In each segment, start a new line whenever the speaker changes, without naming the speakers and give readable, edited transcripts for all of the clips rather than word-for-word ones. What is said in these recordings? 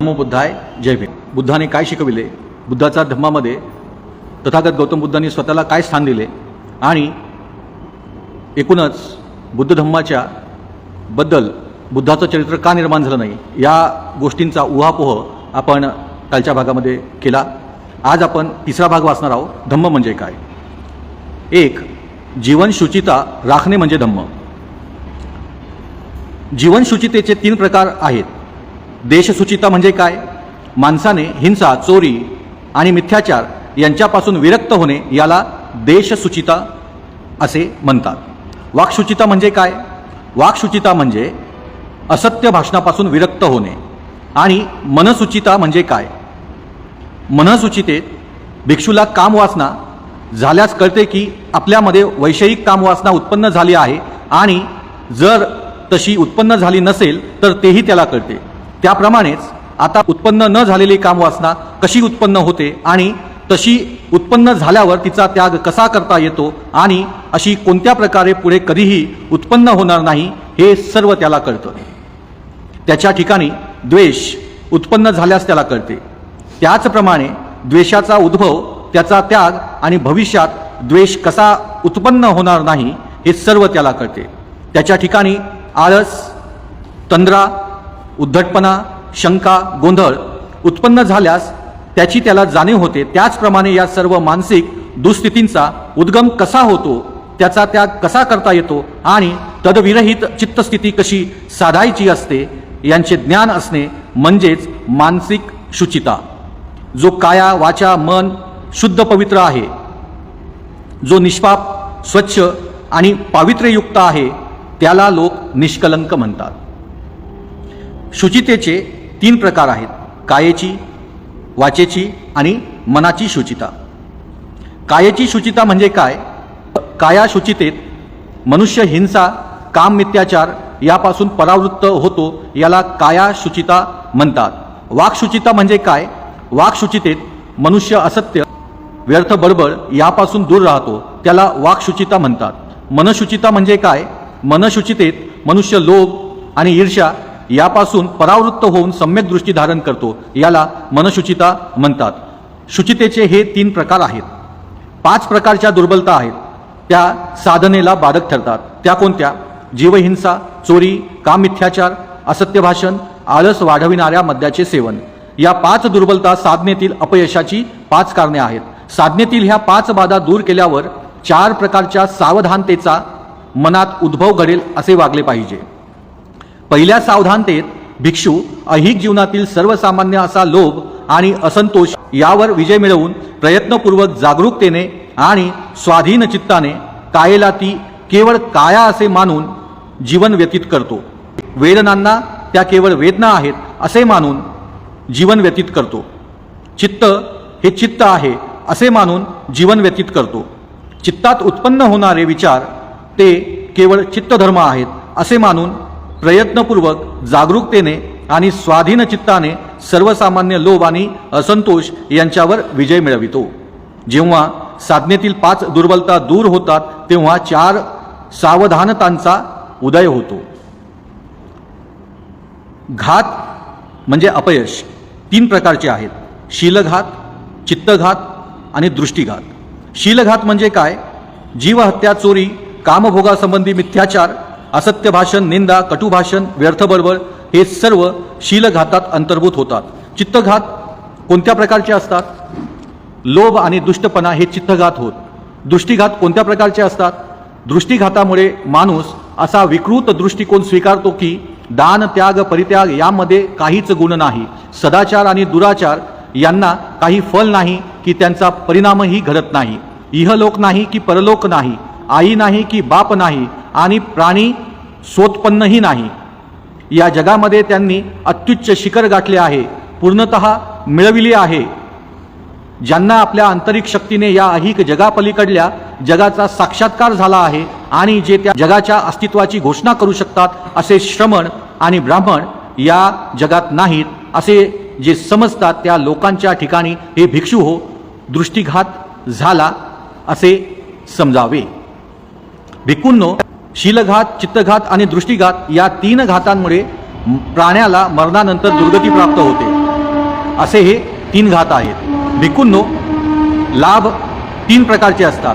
नमो बुद्धाय, जय भीम. बुद्धाने काय शिकविले, बुद्धाचा धम्मामध्ये तथागत गौतम बुद्धांनी स्वतःला काय स्थान दिले आणि एकूणच बुद्ध धम्माच्या बद्दल बुद्धाचं चरित्र का निर्माण झालं नाही या गोष्टींचा उहापोह आपण कालच्या भागामध्ये केला. आज आपण तिसरा भाग वाचणार आहोत. धम्म म्हणजे काय. एक, जीवन शुचिता राखणे म्हणजे धम्म. जीवन शुचितेचे 3 प्रकार आहेत. देशशुचिता म्हणजे काय. माणसाने हिंसा, चोरी आणि मिथ्याचार यांच्यापासून विरक्त होणे याला देशशुचिता असे म्हणतात. वाक्शुचिता म्हणजे काय. वाक्शुचिता म्हणजे असत्य भाषणापासून विरक्त होणे. आणि मनशुचिता म्हणजे काय. मनशुचितेत भिक्षूला कामवासना झाल्यास कळते की आपल्यामध्ये वैषयिक कामवासना उत्पन्न झाली आहे आणि जर तशी उत्पन्न झाली नसेल तर तेही त्याला कळते. त्याप्रमाणेच आता उत्पन्न न झालेली कामवासना कशी उत्पन्न होते आणि तशी उत्पन्न झाल्यावर तिचा त्याग कसा करता येतो आणि अशी कोणत्या प्रकारे पुढे कधीही उत्पन्न होणार नाही हे सर्व त्याला कळतं. त्याच्या ठिकाणी द्वेष उत्पन्न झाल्यास त्याला कळते. त्याचप्रमाणे द्वेषाचा उद्भव, त्याचा त्याग आणि भविष्यात द्वेष कसा उत्पन्न होणार नाही हे सर्व त्याला कळते. त्याच्या ठिकाणी आळस, तंद्रा, उद्धटपणा, शंका, गोंधळ उत्पन्न झाल्यास त्याची त्याला जाणीव होते. त्याचप्रमाणे या सर्व मानसिक दुःस्थितींचा उद्गम कसा होतो, त्याचा त्याग कसा करता येतो आणि तदविरहित चित्तस्थिती कशी साधायची असते यांचे ज्ञान असणे म्हणजेच मानसिक शुचिता. जो काया, वाचा, मन शुद्ध पवित्र आहे, जो निष्पाप, स्वच्छ आणि पावित्र्ययुक्त आहे त्याला लोक निष्कलंक म्हणतात. शुचितेचे 3 प्रकार आहेत. कायेची, वाचेची आणि मनाची शुचिता. कायेची शुचिता म्हणजे काय. काया शुचितेत मनुष्य हिंसा, काम, मिथ्याचार यापासून परावृत्त होतो याला काया शुचिता म्हणतात. वाक्शुचिता म्हणजे काय. वाक्शुचितेत मनुष्य असत्य, व्यर्थ बडबड यापासून दूर राहतो त्याला वाक्शुचिता म्हणतात. मनशुचिता म्हणजे काय. मनशुचितेत मनुष्य लोभ आणि ईर्ष्या यापासून परावृत्त होऊन सम्यक दृष्टी धारण करतो याला मनशुचिता म्हणतात. शुचितेचे हे 3 प्रकार आहेत. 5 प्रकारच्या दुर्बलता आहेत त्या साधनेला बाधक ठरतात. त्या कोणत्या. जीवहिंसा, चोरी, काम, मिथ्याचार, असत्य भाषण, आळस वाढविणाऱ्या मद्याचे सेवन. या 5 दुर्बलता साधनेतील अपयशाची 5 कारणे आहेत. साधनेतील ह्या 5 बाधा दूर केल्यावर 4 प्रकारच्या सावधानतेचा मनात उद्भव घडेल असे वागले पाहिजे. पहिल्या सावधानतेत भिक्षू ऐहिक जीवनातील सर्वसामान्य असा लोभ आणि असंतोष यावर विजय मिळवून प्रयत्नपूर्वक जागरूकतेने आणि स्वाधीन चित्ताने कायेला ती केवळ काया असे मानून जीवन व्यतीत करतो. वेदनांना त्या केवळ वेदना आहेत असे मानून जीवन व्यतीत करतो. चित्त हे चित्त आहे असे मानून जीवन व्यतीत करतो. चित्तात उत्पन्न होणारे विचार ते केवळ चित्तधर्म आहेत असे मानून प्रयत्नपूर्वक जागरूकतेने आणि स्वाधीन चित्ताने सर्वसामान्य लोभ आणि असंतोष यांच्यावर विजय मिळवितो. जेव्हा साधनेतील 5 दुर्बलता दूर होतात तेव्हा 4 सावधानतांचा उदय होतो. घात म्हणजे अपयश 3 प्रकारचे आहेत. शीलघात, चित्तघात आणि दृष्टीघात. शीलघात म्हणजे काय. जीवहत्या, चोरी, कामभोगासंबंधी मिथ्याचार, असत्य भाषण, निंदा, कटुभाषण, व्यर्थ बडबड हे सर्व शीलघातात अंतर्भूत होतात. चित्तघात कोणत्या प्रकारचे असतात. लोभ आणि दुष्टपणा हे चित्तघात होत. दृष्टीघात कोणत्या प्रकारचे असतात. दृष्टीघातामुळे माणूस असा विकृत दृष्टिकोन स्वीकारतो की दान, त्याग, परित्याग यामध्ये काहीच गुण नाही. सदाचार आणि दुराचार यांना काही फल नाही की त्यांचा परिणामही घडत नाही. इहलोक नाही की परलोक नाही. आई नाही की बाप नाही आणि प्राणी स्वोत्पन्नही नाही. या जगामध्ये त्यांनी अत्युच्च शिखर गाठले आहे, पूर्णतः मिळविले आहे. ज्यांना आपल्या आंतरिक शक्तीने या अहिक जगापलीकडल्या जगाचा साक्षात्कार झाला आहे आणि जे त्या जगाच्या अस्तित्वाची घोषणा करू शकतात असे श्रमण आणि ब्राह्मण या जगात नाहीत असे जे समजतात त्या लोकांच्या ठिकाणी हे भिक्षू हो दृष्टीघात झाला असे समजावे. भिक्खूंनो, शीलघात, चित्तघात आणि दृष्टीघात या 3 घातांमुळे प्राण्याला मरणानंतर दुर्गती प्राप्त होते. असे हे 3 घात आहेत. भिक्खूंनो, लाभ 3 प्रकारचे असतात.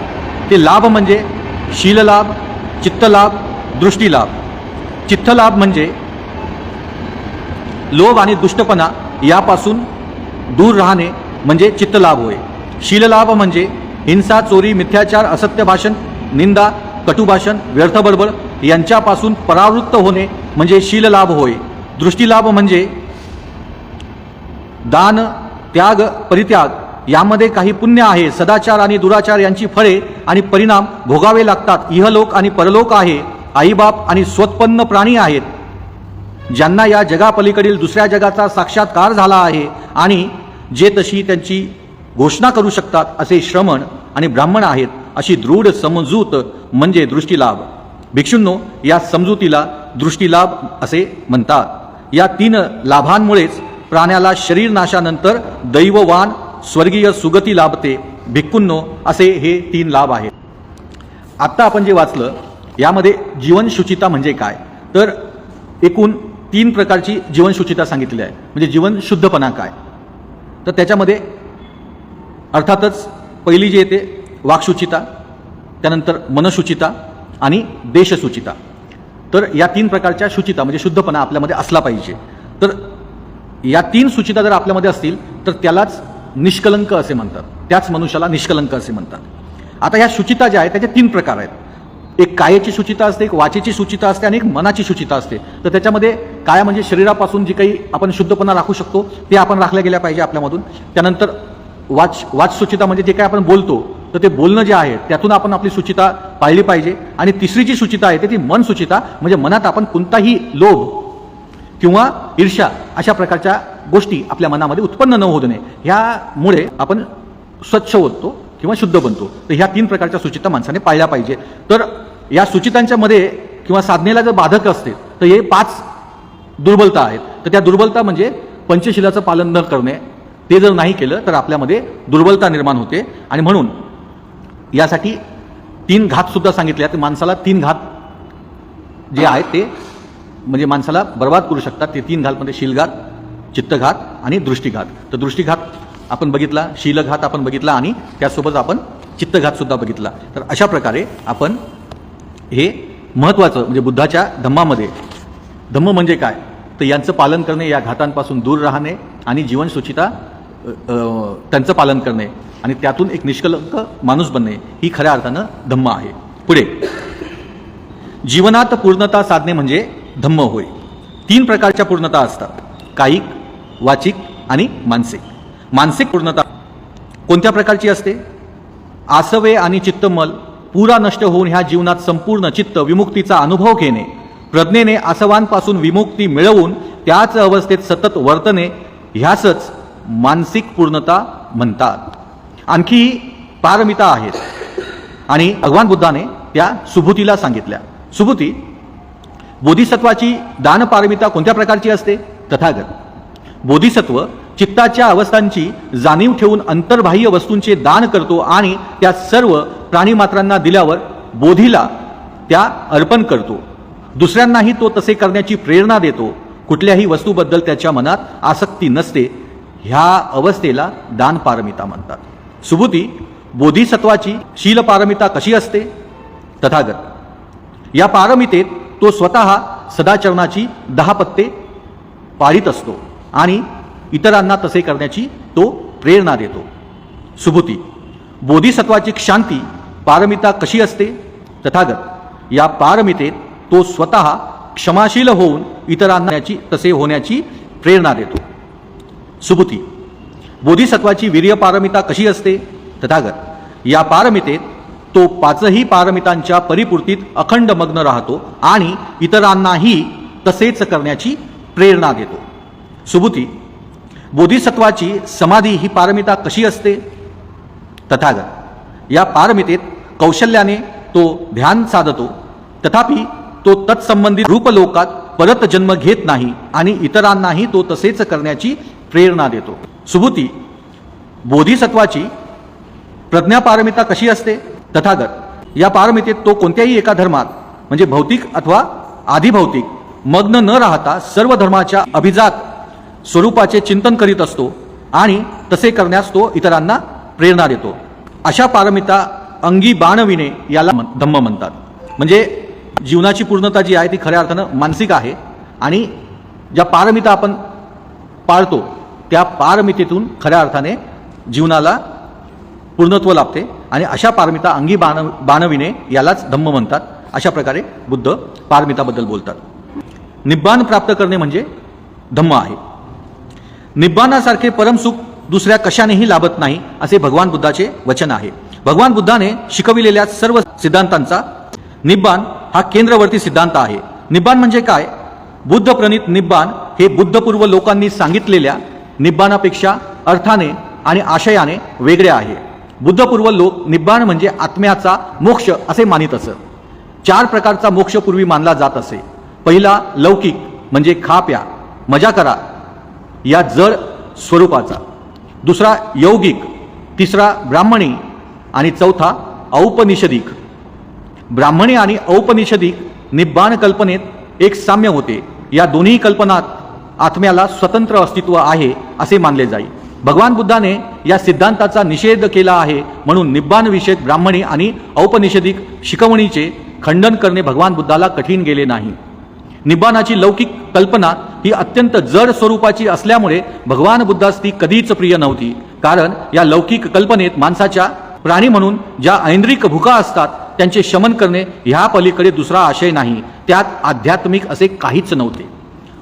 ते लाभ म्हणजे शीललाभ, चित्तलाभ, दृष्टीलाभ. चित्तलाभ म्हणजे लोभ आणि दुष्टपणा यापासून दूर राहणे म्हणजे चित्तलाभ होय. शीललाभ म्हणजे हिंसा, चोरी, मिथ्याचार, असत्य भाषण, निंदा, कटुभाषण, व्यर्थ बडबड यांच्यापासून परावृत्त होणे म्हणजे शीललाभ होय. दृष्टीलाभ म्हणजे दान, त्याग, परित्याग यामध्ये काही पुण्य आहे. सदाचार आणि दुराचार यांची फळे आणि परिणाम भोगावे लागतात. इहलोक आणि परलोक आहे. आईबाप आणि स्वतःपन्न प्राणी आहेत, ज्यांना या जगापलीकडील दुसऱ्या जगाचा साक्षात्कार झाला आहे आणि जे तशी त्यांची घोषणा करू शकतात असे श्रमण आणि ब्राह्मण आहेत. अशी दृढ समजूत म्हणजे दृष्टीलाभ. भिक्षूंनो, या समजुतीला दृष्टीलाभ असे म्हणतात. या 3 लाभांमुळेच प्राण्याला शरीर नाशानंतर दैववान स्वर्गीय सुगती लाभते. भिक्खूंनो, असे हे 3 लाभ आहेत. आत्ता आपण जे वाचलं यामध्ये जीवनशुचिता म्हणजे काय, तर एकूण 3 प्रकारची जीवनशुचिता सांगितलेली आहे. म्हणजे जीवन शुद्धपणा काय, तर त्याच्यामध्ये अर्थातच पहिली जी येते वाक्शुचिता, त्यानंतर मनशुचिता आणि देशशुचिता. तर या 3 प्रकारच्या शुचिता म्हणजे शुद्धपणा आपल्यामध्ये असला पाहिजे. तर या 3 शुचिता जर आपल्यामध्ये असतील तर त्यालाच निष्कलंक असे म्हणतात. त्याच मनुष्याला निष्कलंक असे म्हणतात. आता या शुचिता ज्या आहेत त्याचे 3 प्रकार आहेत. एक कायेची शुचिता असते, एक वाचेची शुचिता असते आणि एक मनाची शुचिता असते. तर त्याच्यामध्ये काय म्हणजे शरीरापासून जी काही आपण शुद्धपणा राखू शकतो ते आपण राखल्या गेल्या पाहिजे आपल्यामधून. त्यानंतर वाच शुचिता म्हणजे जे काही आपण बोलतो तर ते बोलणं जे आहे त्यातून आपण आपली शुचिता पाळली पाहिजे. आणि तिसरी जी शुचिता आहे ती मन शुचिता, म्हणजे मनात आपण कोणताही लोभ किंवा ईर्ष्या अशा प्रकारच्या गोष्टी आपल्या मनामध्ये उत्पन्न न होऊ देणे, ह्यामुळे आपण स्वच्छ होतो किंवा शुद्ध बनतो. तर ह्या 3 प्रकारच्या शुचिता माणसाने पाळल्या पाहिजे. तर या शुचितांच्या मध्ये किंवा साधनेला जर बाधक असते तर हे 5 दुर्बलता आहेत. तर त्या दुर्बलता म्हणजे पंचशिलाचं पालन न करणे. ते जर नाही केलं तर आपल्यामध्ये दुर्बलता निर्माण होते. आणि म्हणून यासाठी 3 घात सुद्धा सांगितले आहेत. माणसाला 3 घात जे आहेत ते म्हणजे माणसाला बर्बाद करू शकतात. ते 3 घात म्हणजे शीलघात, चित्तघात आणि दृष्टीघात. तर दृष्टीघात आपण बघितला, शीलघात आपण बघितला आणि त्यासोबत आपण चित्तघात सुद्धा बघितला. तर अशा प्रकारे आपण हे महत्त्वाचं म्हणजे बुद्धाच्या धम्मामध्ये, धम्म म्हणजे काय तर यांचं पालन करणे, या घातांपासून दूर राहणे आणि जीवनशुचिता त्यांचं पालन करणे आणि त्यातून एक निष्कलंक माणूस बनणे ही खऱ्या अर्थानं धम्म आहे. पुढे जीवनात पूर्णता साधणे म्हणजे धम्म होय. 3 प्रकारच्या पूर्णता असतात, कायिक, वाचिक आणि मानसिक. मानसिक पूर्णता कोणत्या प्रकारची असते? आसवे आणि चित्तमल पुरा नष्ट होऊन ह्या जीवनात संपूर्ण चित्त विमुक्तीचा अनुभव घेणे, प्रज्ञेने आसवांपासून विमुक्ती मिळवून त्याच अवस्थेत सतत वर्तने, ह्यासच मानसिक पूर्णता म्हणतात. आणखी पारमिता आहेत आणि भगवान बुद्धाने त्या सुभूतीला सांगितल्या. सुभूती बोधिसत्वाची दानपारमिता कोणत्या प्रकारची असते? तथागत. बोधिसत्व चित्ताच्या अवस्थांची जाणीव ठेवून अंतर्बाह्य वस्तूंचे दान करतो आणि त्या सर्व प्राणीमात्रांना दिल्यावर बोधीला त्या अर्पण करतो. दुसऱ्यांनाही तो तसे करण्याची प्रेरणा देतो. कुठल्याही वस्तूबद्दल त्याच्या मनात आसक्ती नसते. ह्या अवस्थेला दानपारमिता म्हणतात. सुबुती बोधिसत्वाची शीलपारमिता कशी असते? तथागत. या पारमितेत तो स्वतः सदाचरणाची 10 पत्ते पाळीत असतो आणि इतरांना तसे करण्याची तो प्रेरणा देतो. सुबुती. बोधिसत्वाची शांती पारमिता कशी असते? तथागत. या पारमितेत तो स्वतः क्षमाशील होऊन इतरांना तसे होण्याची प्रेरणा देतो. सुबुती. बोधिसत्वाची वीर्य पारमिता कशी असते? तथागत. या पारमितेत तो 5ही पारमितांच्या परिपूर्तीत अखंड मग्न राहतो आणि इतरांनाही तसेच करण्याची प्रेरणा देतो. सुबुती. बोधिसत्वाची समाधी ही पारमिता कशी असते? तथागत. या पारमितेत कौशल्याने तो ध्यान साधतो, तथापि तो तत्संबंधित रूपलोकात परत जन्म घेत नाही आणि इतरांनाही तो तसेच करण्याची प्रेरणा देतो. सुबुती. बोधिसत्वाची प्रज्ञापारमिता कशी असते? तथागत. या पारमितेत तो कोणत्याही एका धर्मात म्हणजे भौतिक अथवा आधिभौतिक मग्न न राहता सर्व धर्माच्या अभिजात स्वरूपाचे चिंतन करीत असतो. आणि तसे करण्यास तो इतरांना प्रेरणा देतो. अशा पारमिता अंगी बाणविणे याला धम्म म्हणतात. म्हणजे जीवनाची पूर्णता जी आहे ती खऱ्या अर्थानं मानसिक आहे आणि ज्या पारमिता आपण पाळतो त्या पारमितेतून खऱ्या अर्थाने जीवनाला पूर्णत्व लाभते आणि अशा पारमिता अंगी बाणविणे यालाच धम्म म्हणतात. अशा प्रकारे बुद्ध पारमिताबद्दल बोलतात. निब्बाण प्राप्त करणे म्हणजे धम्म आहे. निब्बाणासारखे परमसुख दुसऱ्या कशानेही लाभत नाही असे भगवान बुद्धाचे वचन आहे. भगवान बुद्धाने शिकविलेल्या सर्व सिद्धांतांचा निब्बाण हा केंद्रवर्ती सिद्धांत आहे. निब्बाण म्हणजे काय? बुद्ध प्रणित निब्बाण हे बुद्धपूर्व लोकांनी सांगितलेल्या निब्बाणापेक्षा अर्थाने आणि आशयाने वेगळे आहे. बुद्धपूर्व लोक निब्बाण म्हणजे आत्म्याचा मोक्ष असे मानित असत. 4 प्रकारचा मोक्ष पूर्वी मानला जात असे. पहिला लौकिक म्हणजे खा प्या मजा करा या जड स्वरूपाचा. दुसरा यौगिक, तिसरा ब्राह्मणी आणि चौथा औपनिषदिक. ब्राह्मणी आणि औपनिषदिक निब्बाण कल्पनेत एक साम्य होते. या दोन्ही कल्पनात आत्म्याला स्वतंत्र अस्तित्व आहे असे मानले जाई. भगवान बुद्धाने या सिद्धांताचा निषेध केला आहे म्हणून निब्बाण विषयक ब्राह्मणी आणि औपनिषदिक शिकवणीचे खंडन करणे भगवान बुद्धाला कठीण गेले नाही. निब्बाणाची लौकिक कल्पना ही अत्यंत जड स्वरूपाची असल्यामुळे भगवान बुद्धास ती कधीच प्रिय नव्हती. कारण या लौकिक कल्पनेत माणसाच्या प्राणी म्हणून ज्या ऐंद्रिक भुका असतात त्यांचे शमन करणे ह्या पलीकडे दुसरा आशय नाही. त्यात आध्यात्मिक असे काहीच नव्हते.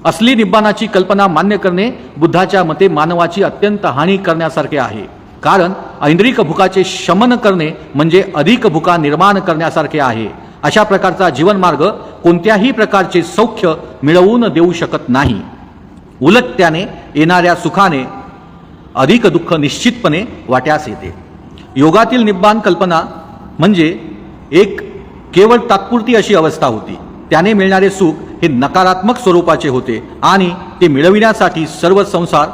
असली निब्बाणाची कल्पना मान्य करणे बुद्धाच्या मते मानवाची अत्यंत हानी करण्यासारखे आहे. कारण ऐंद्रिक भुकाचे शमन करणे म्हणजे अधिक भुका निर्माण करण्यासारखे आहे. अशा प्रकारचा जीवनमार्ग कोणत्याही प्रकारचे सौख्य मिळवून देऊ शकत नाही. उलट त्याने येणाऱ्या सुखाने अधिक दुःख निश्चितपणे वाट्यास येते. योगातील निब्बाण कल्पना म्हणजे एक केवळ तात्पुरती अशी अवस्था होती. त्याने मिळणारे सुख हे नकारात्मक स्वरूपाचे होते आणि ते मिळविण्यासाठी सर्व संसार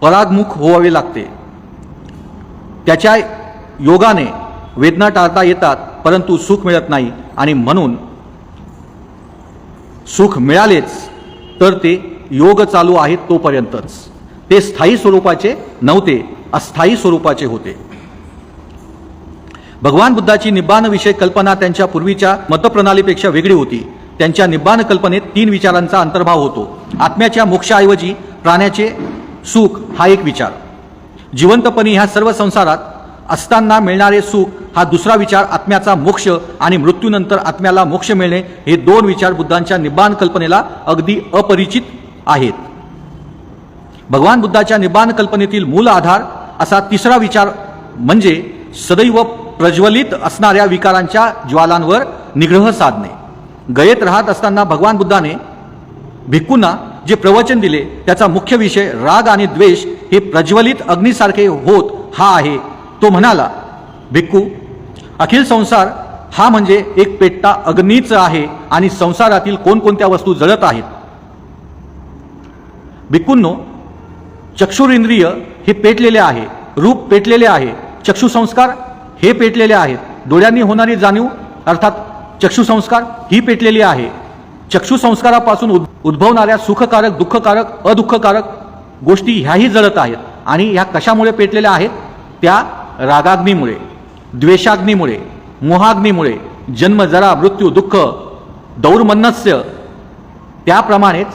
परागमुख व्हावे लागते. त्याच्या योगाने वेदना टाळता येतात परंतु सुख मिळत नाही आणि म्हणून सुख मिळालेच तर ते योग चालू आहे तोपर्यंतच. ते स्थायी स्वरूपाचे नव्हते, अस्थायी स्वरूपाचे होते. भगवान बुद्धाची निब्बाण विषय कल्पना त्यांच्या पूर्वीच्या मतप्रणालीपेक्षा वेगळी होती. त्यांच्या निब्बाण कल्पनेत 3 विचारांचा अंतर्भाव होतो. आत्म्याच्या मोक्षाऐवजी प्राण्याचे सुख हा एक विचार. जिवंतपणी ह्या सर्व संसारात असताना मिळणारे सुख हा दुसरा विचार. आत्म्याचा मोक्ष आणि मृत्यूनंतर आत्म्याला मोक्ष मिळणे हे 2 विचार बुद्धांच्या निब्बाण कल्पनेला अगदी अपरिचित आहेत. भगवान बुद्धाच्या निब्बाण कल्पनेतील मूल आधार असा तिसरा विचार म्हणजे सदैव प्रज्वलित असणाऱ्या विकारांच्या ज्वालांवर निग्रह साधणे. गयेत राहत असताना भगवान बुद्धाने भिक्खूंना जे प्रवचन दिले त्याचा मुख्य विषय राग आणि द्वेष हे प्रज्वलित अग्नीसारखे होत हा आहे. तो म्हणाला, भिक्खू, अखिल संसार हा म्हणजे एक पेटता अग्नीच आहे आणि संसारातील कोणकोणत्या वस्तू जळत आहेत. भिक्खूंनो, चक्षुरेंद्रिय हे पेटलेले आहे, रूप पेटलेले आहे, चक्षुसंस्कार हे पेटलेले आहेत, डोळ्यांनी होणारी जाणीव अर्थात चक्षुसंस्कार ही पेटलेली आहे. चक्षुसंस्कारापासून उद्भवणाऱ्या सुखकारक, दुःखकारक, अदुःखकारक गोष्टी ह्याही जळत आहेत. आणि ह्या कशामुळे पेटलेल्या आहेत? त्या रागाग्नीमुळे, द्वेषाग्नीमुळे, मोहाग्नीमुळे, जन्म, जरा, मृत्यू, दुःख, दौर्मनस्य त्याप्रमाणेच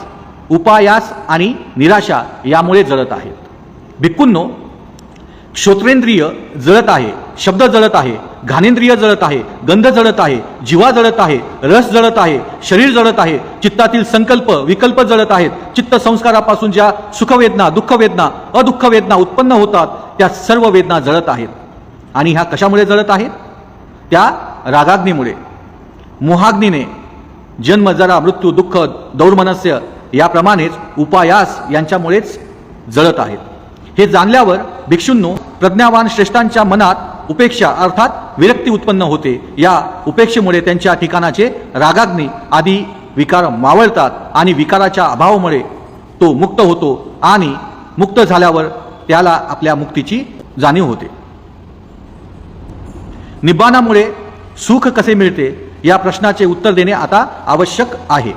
उपायास आणि निराशा यामुळे जळत आहेत. भिक्खूंनो, श्रोत्रेंद्रिय जळत आहे, शब्द जळत आहे, घानेंद्रिय जळत आहे, गंध जळत आहे, जिव्हा जळत आहे, रस जळत आहे, शरीर जळत आहे, चित्तातील संकल्प विकल्प जळत आहेत. चित्त संस्कारापासून ज्या सुखवेदना, दुःखवेदना, अदुःखवेदना उत्पन्न होतात त्या सर्व वेदना जळत आहेत. आणि ह्या कशामुळे जळत आहेत? त्या रागाग्नीमुळे, मोहाग्नीने, जन्म, जरा, मृत्यू, दुःख, दौर्मनस्य याप्रमाणेच उपायास यांच्यामुळेच जळत आहेत. हे जाणल्यावर भिक्षूंनो, प्रज्ञावान श्रेष्ठांच्या मनात उपेक्षा अर्थात विरक्ती उत्पन्न होते. या उपेक्षेमुळे त्यांच्या ठिकाणाचे रागाग्नी आदी विकार मावळतात आणि विकाराच्या अभावामुळे तो मुक्त होतो आणि मुक्त झाल्यावर त्याला आपल्या मुक्तीची जाणीव होते. निब्बाणामुळे सुख कसे मिळते या प्रश्नाचे उत्तर देणे आता आवश्यक आहे.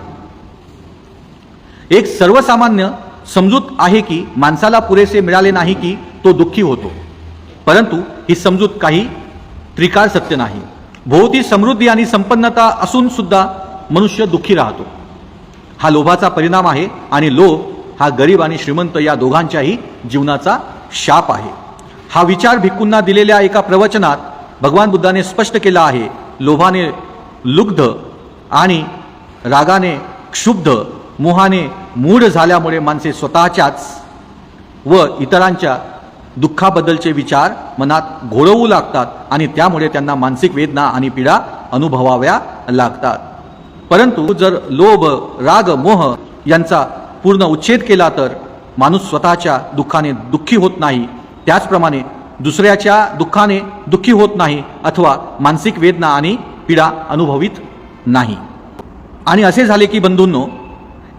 एक सर्वसामान्य समजूत आहे की माणसाला पुरेसे मिळाले नाही की तो दुःखी होतो, परंतु ही समजूत काही त्रिकाळ सत्य नाही. भोवती समृद्धी आणि संपन्नता असून सुद्धा मनुष्य दुःखी राहतो. हा लोभाचा परिणाम आहे आणि लोभ हा गरीब आणि श्रीमंत या दोघांच्याही जीवनाचा शाप आहे. हा विचार भिक्खूंना दिलेल्या एका प्रवचनात भगवान बुद्धाने स्पष्ट केला आहे. लोभाने लुब्ध आणि रागाने क्षुब्ध, मोहाने मूढ झाल्यामुळे माणसे स्वतःच्याच व इतरांच्या दुःखाबद्दलचे विचार मनात घोळवू लागतात आणि त्यामुळे त्यांना मानसिक वेदना आणि पीडा अनुभवाव्या लागतात. परंतु जर लोभ, राग, मोह यांचा पूर्ण उच्छेद केला तर माणूस स्वतःच्या दुःखाने दुःखी होत नाही, त्याचप्रमाणे दुसऱ्याच्या दुःखाने दुःखी होत नाही अथवा मानसिक वेदना आणि पीडा अनुभवित नाही. आणि असे झाले की बंधूंनो,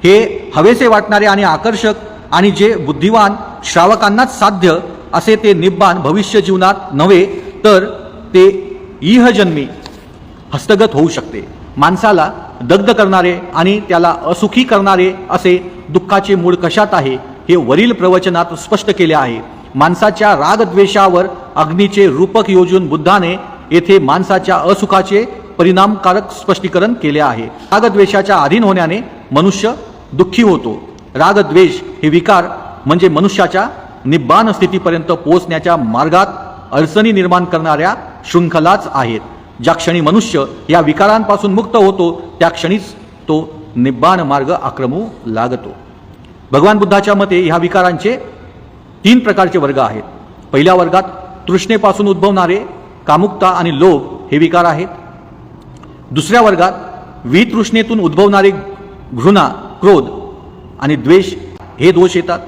हे हवेसे वाटणारे आणि आकर्षक आणि जे बुद्धिवान श्रावकांनाच साध्य असे ते निब्बाण भविष्य जीवनात नव्हे तर ते इहजन्मी हस्तगत होऊ शकते. माणसाला दग्ध करणारे आणि त्याला असुखी करणारे असे दुःखाचे मूळ कशात आहे हे वरील प्रवचनात स्पष्ट केले आहे. माणसाच्या रागद्वेषावर अग्नीचे रूपक योजून बुद्धाने येथे माणसाच्या असुखाचे परिणामकारक स्पष्टीकरण केले आहे. रागद्वेषाच्या अधीन होण्याने मनुष्य दुःखी होतो. रागद्वेष हे विकार म्हणजे मनुष्याच्या निब्बाण स्थितीपर्यंत पोहोचण्याच्या मार्गात अडचणी निर्माण करणाऱ्या शृंखलाच आहेत. ज्या क्षणी मनुष्य या विकारांपासून मुक्त होतो त्या क्षणीच तो निब्बाण मार्ग आक्रमू लागतो. भगवान बुद्धाच्या मते ह्या विकारांचे 3 प्रकारचे वर्ग आहेत. पहिल्या वर्गात तृष्णेपासून उद्भवणारे कामुकता आणि लोभ हे विकार आहेत. दुसऱ्या वर्गात वितृष्णेतून उद्भवणारे घृणा, क्रोध आणि द्वेष हे दोष येतात.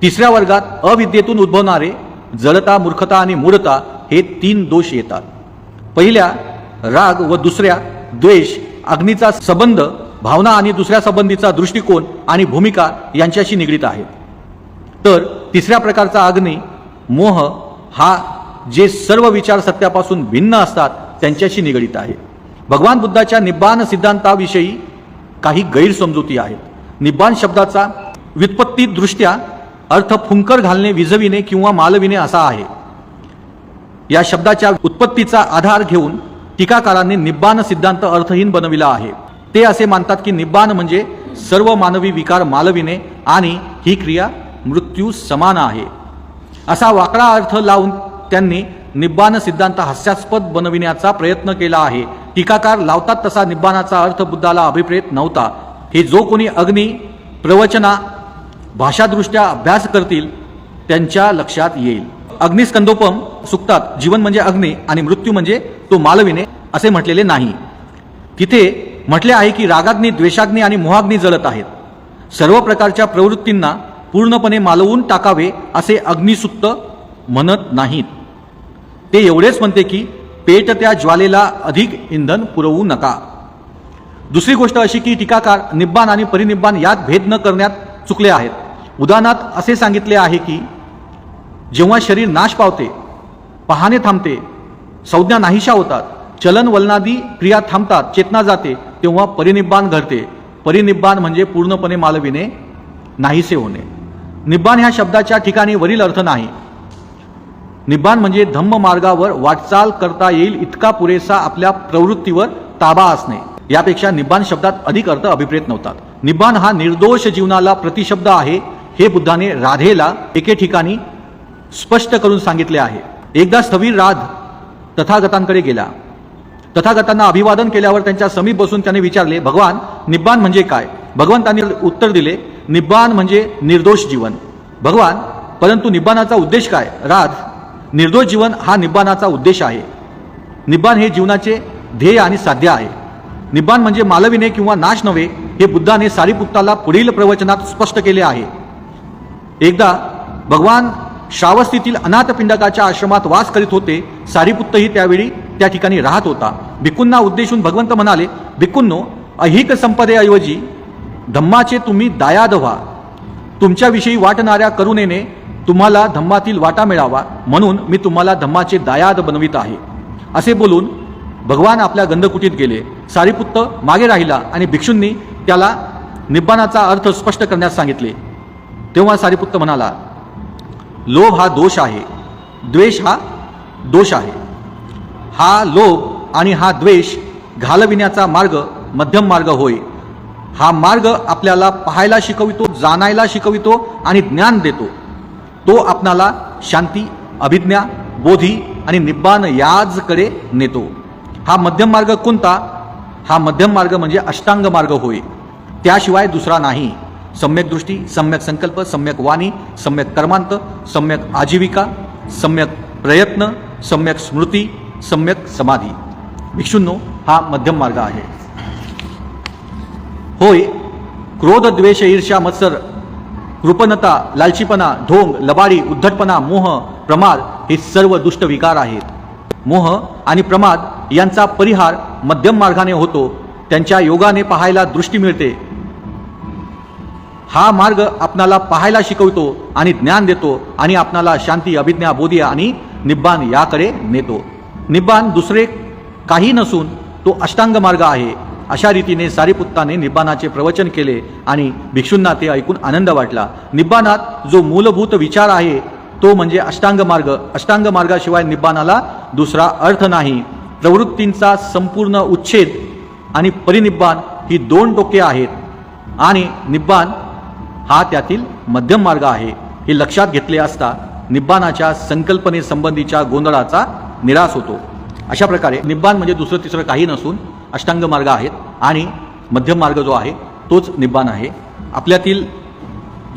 तिसऱ्या वर्गात अविद्येतून उद्भवणारे जडता, मूर्खता आणि मूढता हे 3 दोष येतात. पहिल्या राग व दुसऱ्या द्वेष अग्नीचा संबंध भावना आणि दुसऱ्या संबंधीचा दृष्टिकोन आणि भूमिका यांच्याशी निगडीत आहेत. तर तिसऱ्या प्रकारचा अग्नी मोह हा जे सर्व विचार सत्यापासून भिन्न असतात त्यांच्याशी निगडीत आहे. भगवान बुद्धाच्या निब्बाण सिद्धांताविषयी काही गैरसमजुती आहेत. निब्बाण शब्दाचा व्युत्पत्ती दृष्ट्या अर्थ फुंकर घालणे, विझविणे किंवा मालविणे असा आहे. या शब्दाच्या उत्पत्तीचा आधार घेऊन टीकाकारांनी निब्बाण सिद्धांत अर्थहीन बनविला आहे. ते असे मानतात की निब्बाण म्हणजे सर्व मानवी विकार मालविणे आणि ही क्रिया मृत्यू समान आहे. असा वाकडा अर्थ लावून त्यांनी निब्बाण सिद्धांत हास्यास्पद बनविण्याचा प्रयत्न केला आहे. टीकाकार लावतात तसा निब्बाणाचा अर्थ बुद्धाला अभिप्रेत नव्हता. हे जो कोणी अग्नी प्रवचना भाषादृष्ट्या अभ्यास करतील त्यांच्या लक्षात येईल. अग्निस्कंदोपम सुक्तात जीवन म्हणजे अग्नी आणि मृत्यू म्हणजे तो मालविणे असे म्हटलेले नाही. तिथे म्हटले आहे की रागाग्नी, द्वेषाग्नी आणि मोहाग्नी जळत आहेत. सर्व प्रकारच्या प्रवृत्तींना पूर्णपणे मालवून टाकावे असे अग्निसुक्त म्हणत नाहीत. ते एवढेच म्हणते की पेटत्या ज्वालेला अधिक इंधन पुरवू नका. दुसरी गोष्ट अशी की टीकाकार निब्बाण आणि परिनिब्बाण यात भेद न करण्यात चुकले आहेत. उदाहरणार्थ असे सांगितले आहे की जेव्हा शरीर नाश पावते, पाहणे थांबते, संज्ञा नाहीशा होतात, चलन वलनादी क्रिया थांबतात, चेतना जाते, तेव्हा परिनिब्बाण घडते. परिनिब्बाण म्हणजे पूर्णपणे मालविणे, नाहीसे होणे. निब्बाण ह्या शब्दाच्या ठिकाणी वरील अर्थ नाही. निब्बाण म्हणजे धम्म मार्गावर वाटचाल करता येईल इतका पुरेसा आपल्या प्रवृत्तीवर ताबा असणे. यापेक्षा निब्बाण शब्दात अधिक अर्थ अभिप्रेत नव्हतात. निब्बाण हा निर्दोष जीवनाला प्रतिशब्द आहे हे बुद्धाने राधेला एके ठिकाणी स्पष्ट करून सांगितले आहे. एकदा स्थवीर राध तथागतांकडे गेला. तथागतांना अभिवादन केल्यावर त्यांच्या समीप बसून त्याने विचारले, भगवान निब्बाण म्हणजे काय? भगवंतांनी उत्तर दिले, निब्बाण म्हणजे निर्दोष जीवन. भगवान, परंतु निब्बाणाचा उद्देश काय? राध, निर्दोष जीवन हा निब्बाणाचा उद्देश आहे. निब्बाण हे जीवनाचे ध्येय आणि साध्य आहे. निब्बाण म्हणजे मालविणे किंवा नाश नव्हे हे बुद्धाने सारीपुत्ताला पुढील प्रवचनात स्पष्ट केले आहे. एकदा भगवान श्रावस्तीतील अनाथपिंडकाच्या आश्रमात वास करीत होते. सारीपुत्तही त्यावेळी त्या ठिकाणी राहत होता. भिक्खूंना उद्देशून भगवंत म्हणाले, भिक्खूंनो, अहिक संपदेऐवजी धम्माचे तुम्ही दायाद व्हा. तुमच्याविषयी वाटणाऱ्या करुणेने तुम्हाला धम्मातील वाटा मिळावा म्हणून मी तुम्हाला धम्माचे दायाद बनवित आहे. असे बोलून भगवान आपल्या गंधकुटीत गेले. सारीपुत्त मागे राहिला आणि भिक्षूंनी त्याला निब्बाणाचा अर्थ स्पष्ट करण्यास सांगितले. तेव्हा सारिपुत्त म्हणाला, लोभ हा दोष आहे, द्वेष हा दोष आहे. हा लोभ आणि हा द्वेष घालविण्याचा मार्ग मध्यम मार्ग होय. हा मार्ग आपल्याला पाहायला शिकवितो, जाणायला शिकवितो आणि ज्ञान देतो. तो आपणाला शांती, अभिज्ञा, बोधी आणि निब्बान याचकडे नेतो. हा मध्यम मार्ग कोणता? हा मध्यम मार्ग म्हणजे अष्टांग मार्ग होय. त्याशिवाय दुसरा नाही. सम्यक दृष्टी, सम्यक संकल्प, सम्यक वाणी, सम्यक कर्मांत, सम्यक आजीविका, सम्यक प्रयत्न, सम्यक स्मृती, सम्यक समाधी. भिक्षूंनो, हा मध्यम मार्ग आहे. होय, क्रोध, द्वेष, ईर्ष्या, मत्सर, कृपणता, लालचीपणा, ढोंग, लबाडी, उद्धटपणा, मोह, प्रमाद हे सर्व दुष्ट विकार आहेत. मोह आणि प्रमाद यांचा परिहार मध्यम मार्गाने होतो. त्यांच्या योगाने पाहायला दृष्टी मिळते. हा मार्ग आपणाला पाहायला शिकवतो आणि ज्ञान देतो आणि आपणाला शांती, अभिज्ञा, बोधी आणि निब्बान याकडे नेतो. निब्बान दुसरे काही नसून तो अष्टांग मार्ग आहे. अशा रीतीने सारिपुत्ताने निब्बानाचे प्रवचन केले आणि भिक्षूंना ते ऐकून आनंद वाटला. निब्बानात जो मूलभूत विचार आहे तो म्हणजे अष्टांग मार्ग. अष्टांग मार्गाशिवाय निब्बानाला दुसरा अर्थ नाही. प्रवृत्तींचा संपूर्ण उच्छेद आणि परिनिब्बान ही दोन टोके आहेत आणि निब्बान हा त्यातील मध्यम मार्ग आहे. हे लक्षात घेतले असता निब्बानाच्या संकल्पनेसंबंधीच्या गोंधळाचा निराश होतो. अशा प्रकारे निब्बान म्हणजे दुसरं तिसरं काही नसून अष्टांग मार्ग आहेत आणि मध्यम मार्ग जो आहे तोच निब्बान आहे. आपल्यातील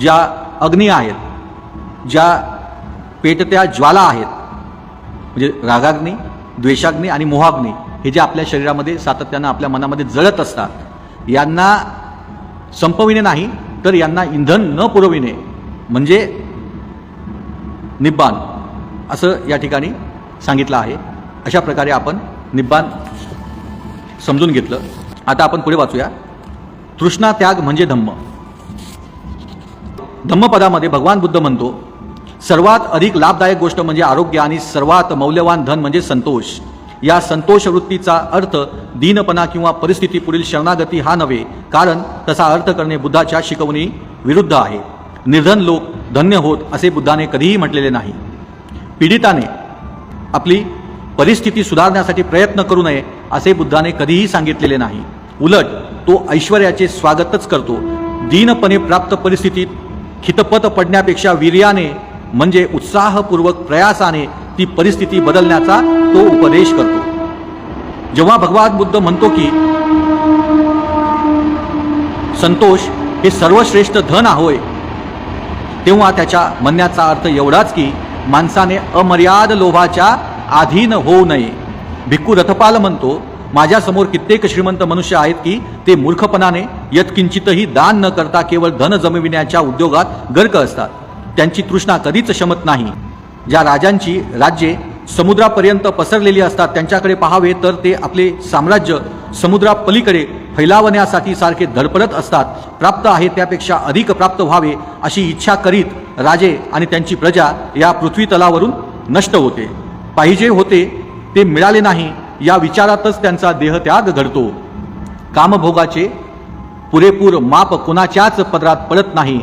ज्या अग्नी आहेत, ज्या पेटत्या ज्वाला आहेत, म्हणजे रागाग्नी, द्वेषाग्नी आणि मोहाग्नी, हे जे आपल्या शरीरामध्ये सातत्यानं आपल्या मनामध्ये जळत असतात, यांना संपविणे नाही तर यांना इंधन न पुरविणे म्हणजे निब्बान असं या ठिकाणी सांगितलं आहे. अशा प्रकारे आपण निब्बान समजून घेतलं. आता आपण पुढे वाचूया. तृष्णा त्याग म्हणजे धम्म. धम्मपदामध्ये भगवान बुद्ध म्हणतो, सर्वात अधिक लाभदायक गोष्ट म्हणजे आरोग्य आणि सर्वात मौल्यवान धन म्हणजे संतोष. या संतोष वृत्तीचा अर्थ दीनपणा किंवा परिस्थिती पुढील शरणागती हा नव्हे, कारण तसा अर्थ करणे बुद्धाच्या शिकवणी विरुद्ध आहे. निर्धन लोक धन्य होत असे बुद्धाने कधीही म्हटलेले नाही. पीडिताने आपली परिस्थिती सुधारण्यासाठी प्रयत्न करू नये असे बुद्धाने कधीही सांगितलेले नाही. उलट तो ऐश्वर्याचे स्वागतच करतो. दीनपणे प्राप्त परिस्थितीत खितपत पडण्यापेक्षा वीर्याने म्हणजे उत्साहपूर्वक प्रयासाने ती परिस्थिती बदलण्याचा तो उपदेश करतो. जेव्हा भगवान बुद्ध म्हणतो की संतोष हे सर्वश्रेष्ठ धन होय, तेव्हा त्याच्या म्हणण्याचा अर्थ एवढाच की माणसाने अमर्याद लोभाच्या अधीन होऊ नये. भिक्खू रथपाल म्हणतो, माझ्यासमोर कित्येक श्रीमंत मनुष्य आहेत की ते मूर्खपणाने यत्किंचितही दान न करता केवळ धन जमविण्याच्या उद्योगात गर्क असतात. त्यांची तृष्णा कधीच शमत नाही. ज्या राजांची राज्ये समुद्रापर्यंत पसरलेली असतात त्यांच्याकडे पाहावे तर ते आपले साम्राज्य समुद्रापलीकडे फैलावण्यासाठी सारखे धडपडत असतात. प्राप्त आहे त्यापेक्षा अधिक प्राप्त व्हावे अशी इच्छा करीत राजे आणि त्यांची प्रजा या पृथ्वी तलावरून नष्ट होते. पाहिजे होते ते मिळाले नाही या विचारातच त्यांचा देहत्याग घडतो. कामभोगाचे पुरेपूर माप कोणाच्याच पदरात पडत नाही.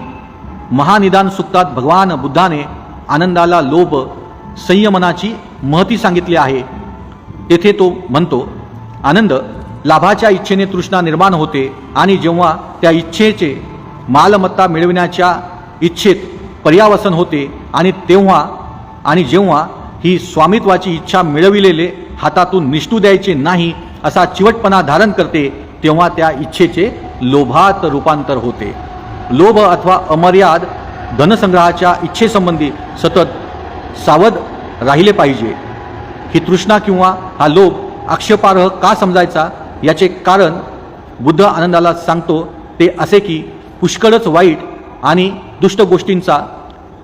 महानिदान सुक्तात भगवान बुद्धाने आनंदाला लोभ संयमनाची महती सांगितली आहे. तेथे तो म्हणतो, आनंद लाभाच्या इच्छेने तृष्णा निर्माण होते आणि जेव्हा त्या इच्छेचे मालमत्ता मिळविण्याच्या इच्छेत पर्यावसन होते आणि जेव्हा ही स्वामित्वाची इच्छा मिळविलेले हातातून निष्ठू द्यायचे नाही असा चिवटपणा धारण करते, तेव्हा त्या इच्छेचे लोभात रूपांतर होते. लोभ अथवा अमर्याद धनसंग्रहाच्या इच्छेसंबंधी सतत सावध राहिले पाहिजे. ही तृष्णा किंवा हा लोभ आक्षेपार्ह का समजायचा याचे कारण बुद्ध आनंदाला सांगतो ते असे की पुष्कळच वाईट आणि दुष्ट गोष्टींचा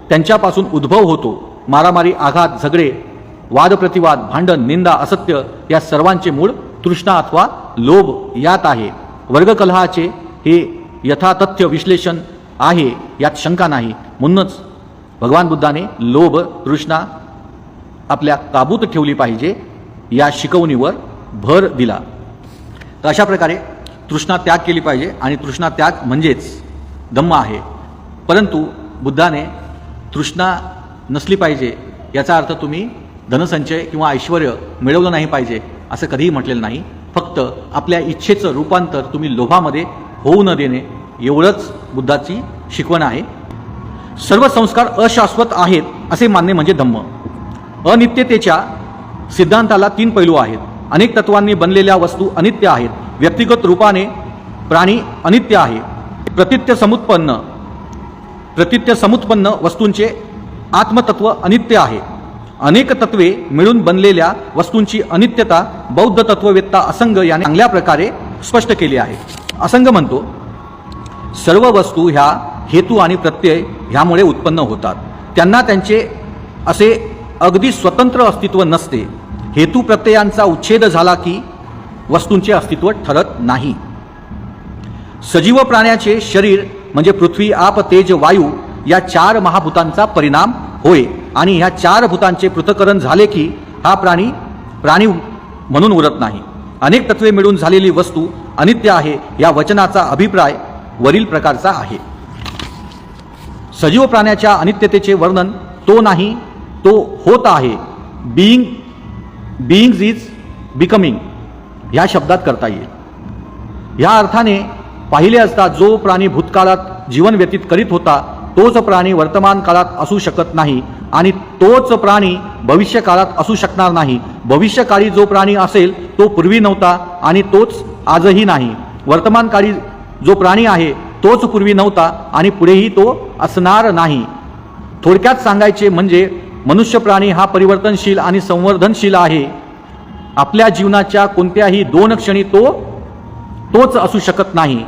त्यांच्यापासून उद्भव होतो. मारामारी, आघात, झगडे, वादप्रतिवाद, भांडण, निंदा, असत्य या सर्वांचे मूळ तृष्णा अथवा लोभ यात आहे. वर्गकलहाचे हे यथातथ्य विश्लेषण आहे, यात शंका नाही. म्हणूनच भगवान बुद्धाने लोभ तृष्णा आपल्या काबूत ठेवली पाहिजे या शिकवणीवर भर दिला. तर अशा प्रकारे तृष्णा त्याग केली पाहिजे आणि तृष्णा त्याग म्हणजेच धम्म आहे. परंतु बुद्धाने तृष्णा नसली पाहिजे याचा अर्थ तुम्ही धनसंचय किंवा ऐश्वर मिळवलं नाही पाहिजे असं कधीही म्हटलेलं नाही. फक्त आपल्या इच्छेचं रूपांतर तुम्ही लोभामध्ये होऊ न देणे एवढंच बुद्धाची शिकवण आहे. सर्व संस्कार अशाश्वत आहेत असे मानणे म्हणजे धम्म. अनित्यतेच्या सिद्धांताला 3 पैलू आहेत. अनेक तत्वांनी बनलेल्या वस्तू अनित्य आहेत. व्यक्तिगत रूपाने प्राणी अनित्य आहे. प्रतीत्य समुत्पन्न वस्तूंचे आत्मतत्व अनित्य आहे. अनेक तत्वे मिळून बनलेल्या वस्तूंची अनित्यता बौद्ध तत्ववेत्ता असंग याने चांगल्या प्रकारे स्पष्ट केली आहे. असंग म्हणतो, सर्व वस्तू ह्या हेतू आणि प्रत्यय ह्यामुळे उत्पन्न होतात. त्यांना त्यांचे असे अगदी स्वतंत्र अस्तित्व नसते. हेतू प्रत्ययांचा उच्छेद झाला की वस्तूंचे अस्तित्व ठरत नाही. सजीव प्राण्याचे शरीर म्हणजे पृथ्वी, आप, तेज, वायू या 4 महाभूतांचा परिणाम होय आणि ह्या 4 भूतांचे पृथक्करण झाले की हा प्राणी म्हणून उरत नाही. अनेक तत्वे मिळून झालेली वस्तू अनित्य आहे या वचनाचा अभिप्राय वरील प्रकारचा आहे. सजीव प्राण्याच्या अनित्यतेचे वर्णन तो नाही, तो होत आहे, बीइंग इज बिकमिंग ह्या शब्दात करता येईल. या अर्थाने पाहिले असता जो प्राणी भूतकाळात जीवन व्यतीत करीत होता तोच प्राणी वर्तमान काळात असू शकत नाही आणि तोच प्राणी भविष्य काळात असू शकणार नाही. भविष्यकाळी जो प्राणी असेल तो पूर्वी नव्हता आणि तोच आजही नाही. वर्तमान काळी जो प्राणी आहे तोच पूर्वी नव्हता आणि पुढेही तो असणार नाही. थोडक्यात सांगायचे म्हणजे मनुष्य प्राणी हा परिवर्तनशील आणि संवर्धनशील आहे. आपल्या जीवनाच्या कोणत्याही 2 क्षणी तोच असू शकत नाही.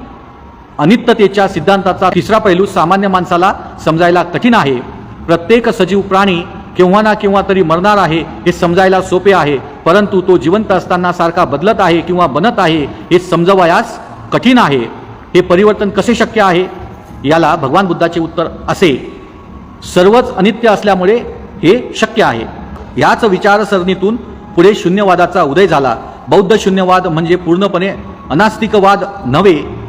अनित्यतेच्या सिद्धांताचा 3रा पैलू सामान्य माणसाला समजायला कठीण आहे. प्रत्येक सजीव प्राणी केव्हा ना केव्हा तरी मरणार आहे हे समजायला सोपे आहे, परंतु तो जिवंत असताना सारखा बदलत आहे किंवा बनत आहे हे समजवायास कठीण आहे. हे परिवर्तन कसे शक्य आहे? याला भगवान बुद्धाचे उत्तर असे, सर्वच अनित्य असल्यामुळे हे शक्य आहे. याच विचारसरणीतून पुढे शून्यवादाचा उदय झाला. बौद्ध शून्यवाद म्हणजे पूर्णपणे अनास्तिकवाद नव्हे.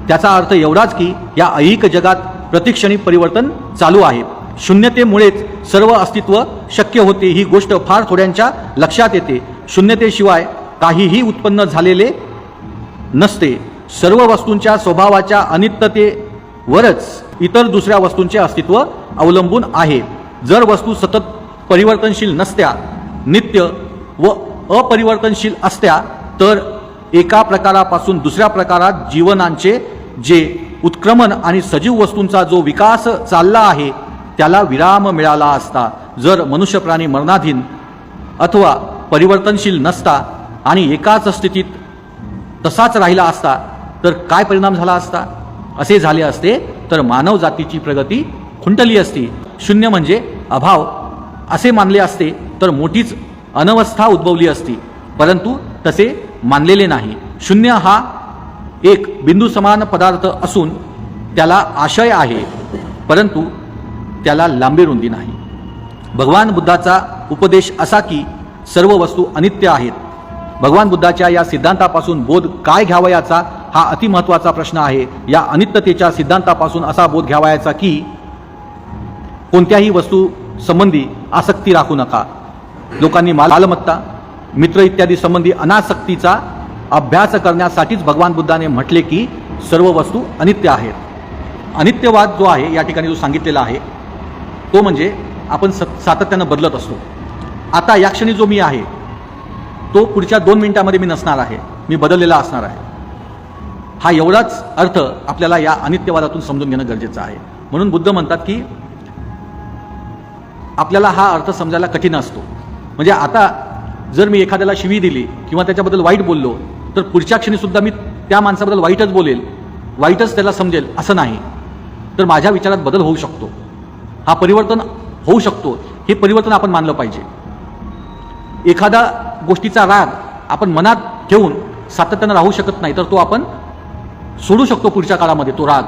त्याचा अर्थ एवढाच की या ऐहिक जगात प्रतिक्षणी परिवर्तन चालू आहे. शून्यतेमुळेच सर्व अस्तित्व शक्य होते ही गोष्ट फार थोड्यांच्या लक्षात येते. शून्यतेशिवाय काहीही उत्पन्न झालेले नसते. सर्व वस्तूंच्या स्वभावाच्या अनित्यतेवरच इतर दुसऱ्या वस्तूंचे अस्तित्व अवलंबून आहे. जर वस्तू सतत परिवर्तनशील नसत्या, नित्य व अपरिवर्तनशील असत्या तर एका प्रकारापासून दुसऱ्या प्रकारात जीवनांचे जे उत्क्रमण आणि सजीव वस्तूंचा जो विकास चालला आहे त्याला विराम मिळाला असता. जर मनुष्य प्राणी मरणाधीन अथवा परिवर्तनशील नसता आणि एकाच स्थितीत तसाच राहिला असता तर काय परिणाम झाला असता? असे झाले असते तर मानव जातीची प्रगती खुंटली असती. शून्य म्हणजे अभाव असे मानले असते तर मोठीच अनवस्था उद्भवली असती, परंतु तसे मानलेले नाही. शून्य हा एक बिंदू समान पदार्थ असून त्याला आशय आहे, परंतु त्याला लांबी रुंदी नाही. भगवान बुद्धाचा उपदेश असा की सर्व वस्तू अनित्य आहेत. भगवान बुद्धाच्या या सिद्धांतापासून बोध काय घ्यावयाचा हा अतिमहत्वाचा प्रश्न आहे. या अनित्यतेच्या सिद्धांतापासून असा बोध घ्यावयाचा की कोणत्याही वस्तू संबंधी आसक्ती राखू नका. लोकांनी मालमत्ता, मित्र इत्यादी संबंधी अनासक्तीचा अभ्यास करण्यासाठीच भगवान बुद्धाने म्हटले की सर्व वस्तू अनित्य आहेत. अनित्यवाद जो आहे या ठिकाणी जो सांगितलेला आहे तो म्हणजे आपण सातत्यानं बदलत असतो. आता या क्षणी जो मी आहे तो पुढच्या 2 मिनिटांमध्ये मी नसणार आहे, मी बदललेला असणार आहे. हा एवढाच अर्थ आपल्याला या अनित्यवादातून समजून घेणं गरजेचं आहे. म्हणून बुद्ध म्हणतात की आपल्याला हा अर्थ समजायला कठीण असतो. म्हणजे आता जर मी एखाद्याला शिवी दिली किंवा त्याच्याबद्दल वाईट बोललो तर पुढच्या क्षणी सुद्धा मी त्या माणसाबद्दल वाईटच बोलेल, वाईटच त्याला समजेल असं नाही. तर माझ्या विचारात बदल होऊ शकतो, हा परिवर्तन होऊ शकतो. हे परिवर्तन आपण मानलं पाहिजे. एखादा गोष्टीचा राग आपण मनात ठेवून सातत्यानं राहू शकत नाही, तर तो आपण सोडू शकतो पुढच्या काळामध्ये. तो राग